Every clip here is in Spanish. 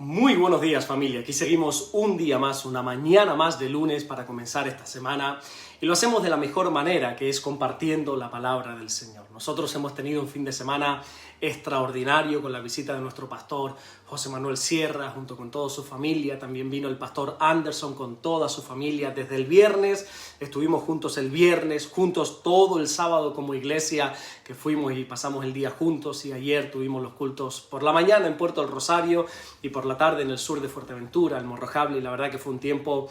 Muy buenos días, familia. Aquí seguimos un día más, una mañana más de lunes para comenzar esta semana y lo hacemos de la mejor manera, que es compartiendo la palabra del Señor. Nosotros hemos tenido un fin de semana extraordinario con la visita de nuestro pastor José Manuel Sierra junto con toda su familia. También vino el pastor Anderson con toda su familia desde el viernes. Estuvimos juntos el viernes, juntos todo el sábado como iglesia, que fuimos y pasamos el día juntos, y ayer tuvimos los cultos por la mañana en Puerto del Rosario y por la tarde en el sur de Fuerteventura, en Morrojable, y la verdad que fue un tiempo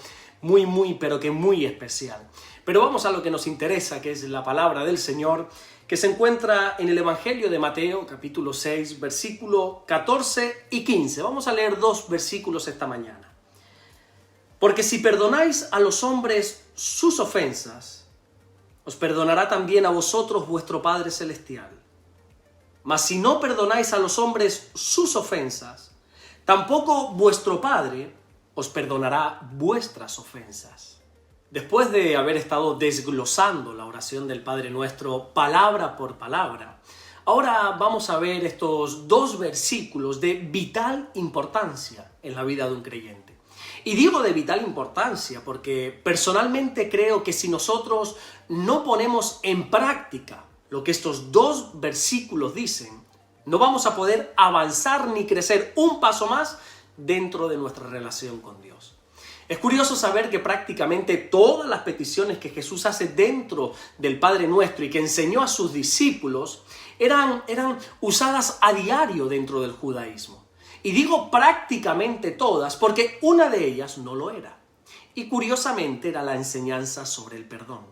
pero que muy especial. Pero vamos a lo que nos interesa, que es la palabra del Señor, que se encuentra en el Evangelio de Mateo, capítulo 6, versículo 14 y 15. Vamos a leer dos versículos esta mañana. Porque si perdonáis a los hombres sus ofensas, os perdonará también a vosotros vuestro Padre Celestial. Mas si no perdonáis a los hombres sus ofensas, tampoco vuestro Padre os perdonará vuestras ofensas. Después de haber estado desglosando la oración del Padre Nuestro palabra por palabra, ahora vamos a ver estos dos versículos de vital importancia en la vida de un creyente. Y digo de vital importancia porque personalmente creo que si nosotros no ponemos en práctica lo que estos dos versículos dicen, no vamos a poder avanzar ni crecer un paso más dentro de nuestra relación con Dios. Es curioso saber que prácticamente todas las peticiones que Jesús hace dentro del Padre Nuestro y que enseñó a sus discípulos eran usadas a diario dentro del judaísmo. Y digo prácticamente todas porque una de ellas no lo era. Y curiosamente era la enseñanza sobre el perdón.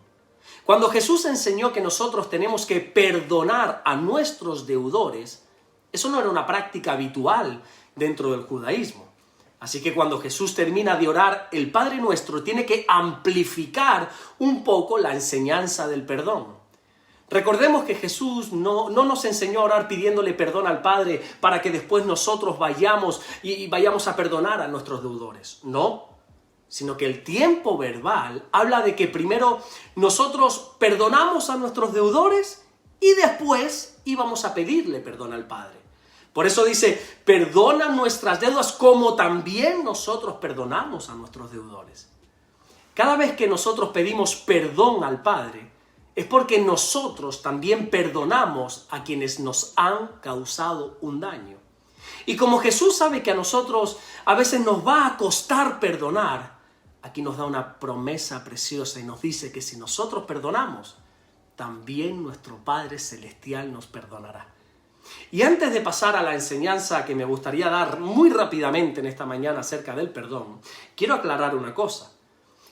Cuando Jesús enseñó que nosotros tenemos que perdonar a nuestros deudores, eso no era una práctica habitual dentro del judaísmo. Así que cuando Jesús termina de orar el Padre Nuestro, tiene que amplificar un poco la enseñanza del perdón. Recordemos que Jesús no nos enseñó a orar pidiéndole perdón al Padre para que después nosotros vayamos a perdonar a nuestros deudores. No, sino que el tiempo verbal habla de que primero nosotros perdonamos a nuestros deudores y después íbamos a pedirle perdón al Padre. Por eso dice, perdona nuestras deudas como también nosotros perdonamos a nuestros deudores. Cada vez que nosotros pedimos perdón al Padre, es porque nosotros también perdonamos a quienes nos han causado un daño. Y como Jesús sabe que a nosotros a veces nos va a costar perdonar, aquí nos da una promesa preciosa y nos dice que si nosotros perdonamos, también nuestro Padre Celestial nos perdonará. Y antes de pasar a la enseñanza que me gustaría dar muy rápidamente en esta mañana acerca del perdón, quiero aclarar una cosa.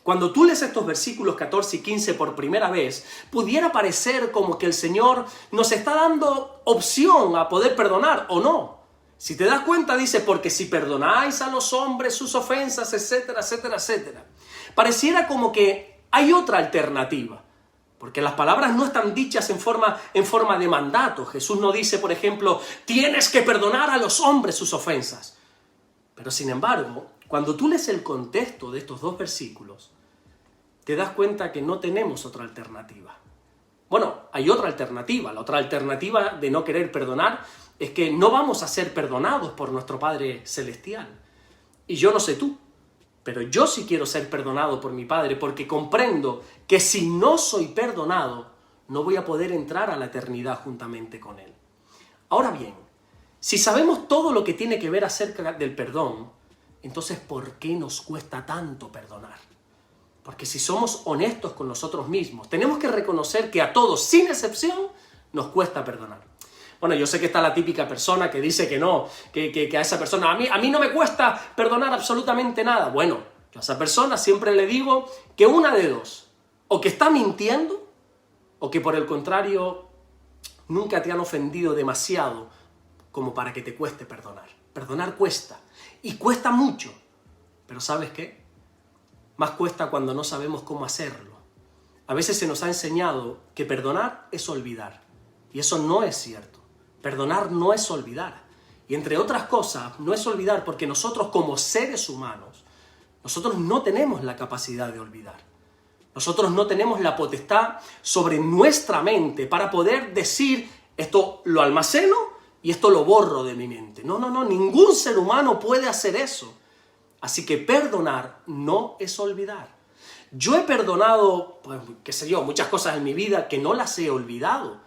Cuando tú lees estos versículos 14 y 15 por primera vez, pudiera parecer como que el Señor nos está dando opción a poder perdonar o no. Si te das cuenta, dice, porque si perdonáis a los hombres sus ofensas, etcétera, etcétera, etcétera. Pareciera como que hay otra alternativa. Porque las palabras no están dichas en forma de mandato. Jesús no dice, por ejemplo, tienes que perdonar a los hombres sus ofensas. Pero sin embargo, cuando tú lees el contexto de estos dos versículos, te das cuenta que no tenemos otra alternativa. Bueno, hay otra alternativa. La otra alternativa de no querer perdonar es que no vamos a ser perdonados por nuestro Padre Celestial. Y yo no sé tú, pero yo sí quiero ser perdonado por mi Padre porque comprendo que si no soy perdonado, no voy a poder entrar a la eternidad juntamente con Él. Ahora bien, si sabemos todo lo que tiene que ver acerca del perdón, entonces ¿por qué nos cuesta tanto perdonar? Porque si somos honestos con nosotros mismos, tenemos que reconocer que a todos, sin excepción, nos cuesta perdonar. Bueno, yo sé que está la típica persona que dice que no, que a esa persona, a mí no me cuesta perdonar absolutamente nada. Bueno, yo a esa persona siempre le digo que una de dos, o que está mintiendo, o que por el contrario, nunca te han ofendido demasiado como para que te cueste perdonar. Perdonar cuesta, y cuesta mucho, pero ¿sabes qué? Más cuesta cuando no sabemos cómo hacerlo. A veces se nos ha enseñado que perdonar es olvidar, y eso no es cierto. Perdonar no es olvidar. Y entre otras cosas, no es olvidar porque nosotros como seres humanos, nosotros no tenemos la capacidad de olvidar. Nosotros no tenemos la potestad sobre nuestra mente para poder decir, esto lo almaceno y esto lo borro de mi mente. No, ningún ser humano puede hacer eso. Así que perdonar no es olvidar. Yo he perdonado, pues, muchas cosas en mi vida que no las he olvidado.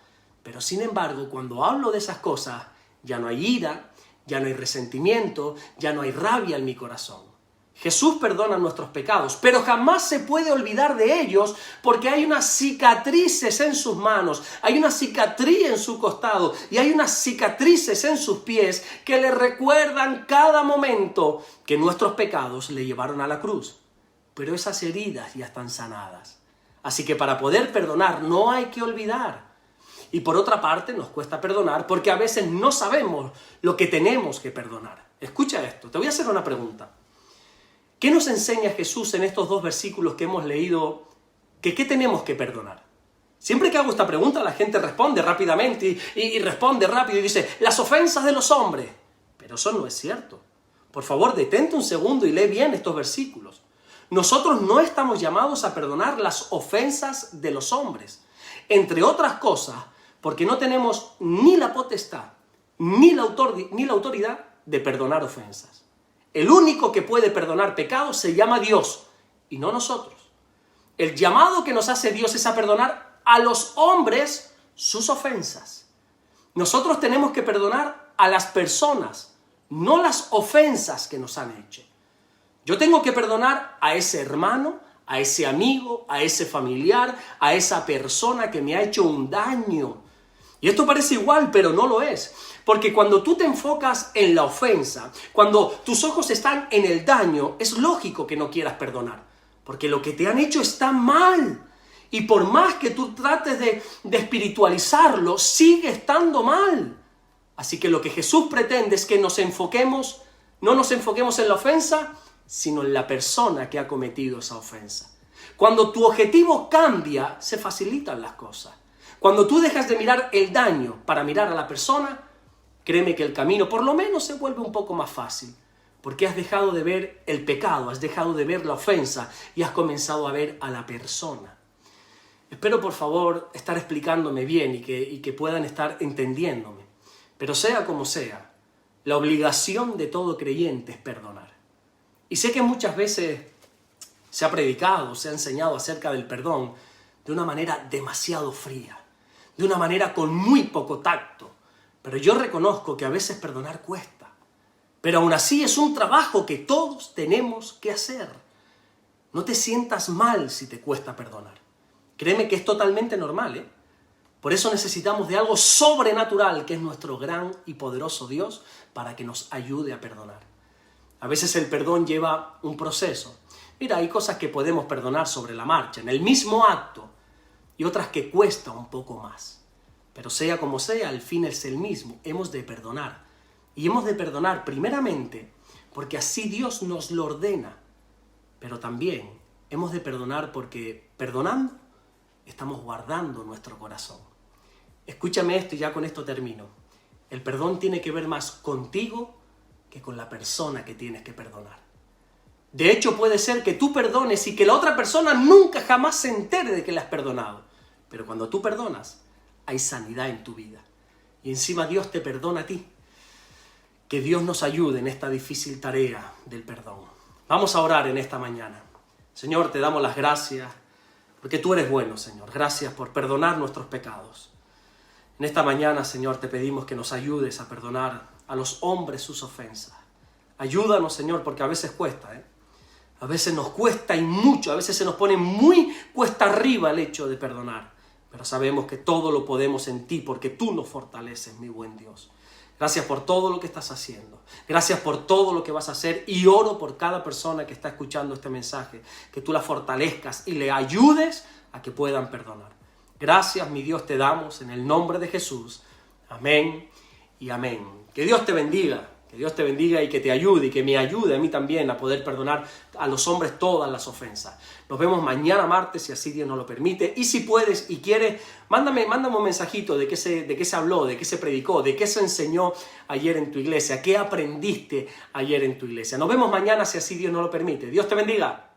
Pero sin embargo, cuando hablo de esas cosas, ya no hay ira, ya no hay resentimiento, ya no hay rabia en mi corazón. Jesús perdona nuestros pecados, pero jamás se puede olvidar de ellos porque hay unas cicatrices en sus manos, hay una cicatriz en su costado y hay unas cicatrices en sus pies que le recuerdan cada momento que nuestros pecados le llevaron a la cruz. Pero esas heridas ya están sanadas. Así que para poder perdonar no hay que olvidar. Y por otra parte nos cuesta perdonar porque a veces no sabemos lo que tenemos que perdonar. Escucha esto, te voy a hacer una pregunta. ¿Qué nos enseña Jesús en estos 2 versículos que hemos leído? ¿Qué tenemos que perdonar? Siempre que hago esta pregunta la gente responde rápidamente y responde rápido y dice, las ofensas de los hombres. Pero eso no es cierto. Por favor, detente un segundo y lee bien estos versículos. Nosotros no estamos llamados a perdonar las ofensas de los hombres. Entre otras cosas, porque no tenemos ni la potestad ni la autoridad de perdonar ofensas. El único que puede perdonar pecados se llama Dios y no nosotros. El llamado que nos hace Dios es a perdonar a los hombres sus ofensas. Nosotros tenemos que perdonar a las personas, no las ofensas que nos han hecho. Yo tengo que perdonar a ese hermano, a ese amigo, a ese familiar, a esa persona que me ha hecho un daño. Y esto parece igual, pero no lo es. Porque cuando tú te enfocas en la ofensa, cuando tus ojos están en el daño, es lógico que no quieras perdonar. Porque lo que te han hecho está mal. Y por más que tú trates de espiritualizarlo, sigue estando mal. Así que lo que Jesús pretende es que no nos enfoquemos en la ofensa, sino en la persona que ha cometido esa ofensa. Cuando tu objetivo cambia, se facilitan las cosas. Cuando tú dejas de mirar el daño para mirar a la persona, créeme que el camino por lo menos se vuelve un poco más fácil, porque has dejado de ver el pecado, has dejado de ver la ofensa y has comenzado a ver a la persona. Espero por favor estar explicándome bien y que puedan estar entendiéndome. Pero sea como sea, la obligación de todo creyente es perdonar. Y sé que muchas veces se ha predicado, se ha enseñado acerca del perdón de una manera demasiado fría, de una manera con muy poco tacto. Pero yo reconozco que a veces perdonar cuesta. Pero aún así es un trabajo que todos tenemos que hacer. No te sientas mal si te cuesta perdonar. Créeme que es totalmente normal, ¿eh? Por eso necesitamos de algo sobrenatural, que es nuestro gran y poderoso Dios, para que nos ayude a perdonar. A veces el perdón lleva un proceso. Mira, hay cosas que podemos perdonar sobre la marcha, en el mismo acto, y otras que cuesta un poco más. Pero sea como sea, el fin es el mismo. Hemos de perdonar. Y hemos de perdonar primeramente porque así Dios nos lo ordena. Pero también hemos de perdonar porque perdonando estamos guardando nuestro corazón. Escúchame esto y ya con esto termino. El perdón tiene que ver más contigo que con la persona que tienes que perdonar. De hecho, puede ser que tú perdones y que la otra persona nunca jamás se entere de que le has perdonado. Pero cuando tú perdonas, hay sanidad en tu vida. Y encima Dios te perdona a ti. Que Dios nos ayude en esta difícil tarea del perdón. Vamos a orar en esta mañana. Señor, te damos las gracias porque tú eres bueno, Señor. Gracias por perdonar nuestros pecados. En esta mañana, Señor, te pedimos que nos ayudes a perdonar a los hombres sus ofensas. Ayúdanos, Señor, porque a veces cuesta, ¿eh? A veces nos cuesta y mucho. A veces se nos pone muy cuesta arriba el hecho de perdonar. Pero sabemos que todo lo podemos en ti porque tú nos fortaleces, mi buen Dios. Gracias por todo lo que estás haciendo. Gracias por todo lo que vas a hacer. Y oro por cada persona que está escuchando este mensaje. Que tú la fortalezcas y le ayudes a que puedan perdonar. Gracias, mi Dios, te damos en el nombre de Jesús. Amén y amén. Que Dios te bendiga. Que Dios te bendiga y que te ayude y que me ayude a mí también a poder perdonar a los hombres todas las ofensas. Nos vemos mañana martes, si así Dios nos lo permite. Y si puedes y quieres, mándame un mensajito de qué se habló, de qué se predicó, de qué se enseñó ayer en tu iglesia, qué aprendiste ayer en tu iglesia. Nos vemos mañana, si así Dios nos lo permite. Dios te bendiga.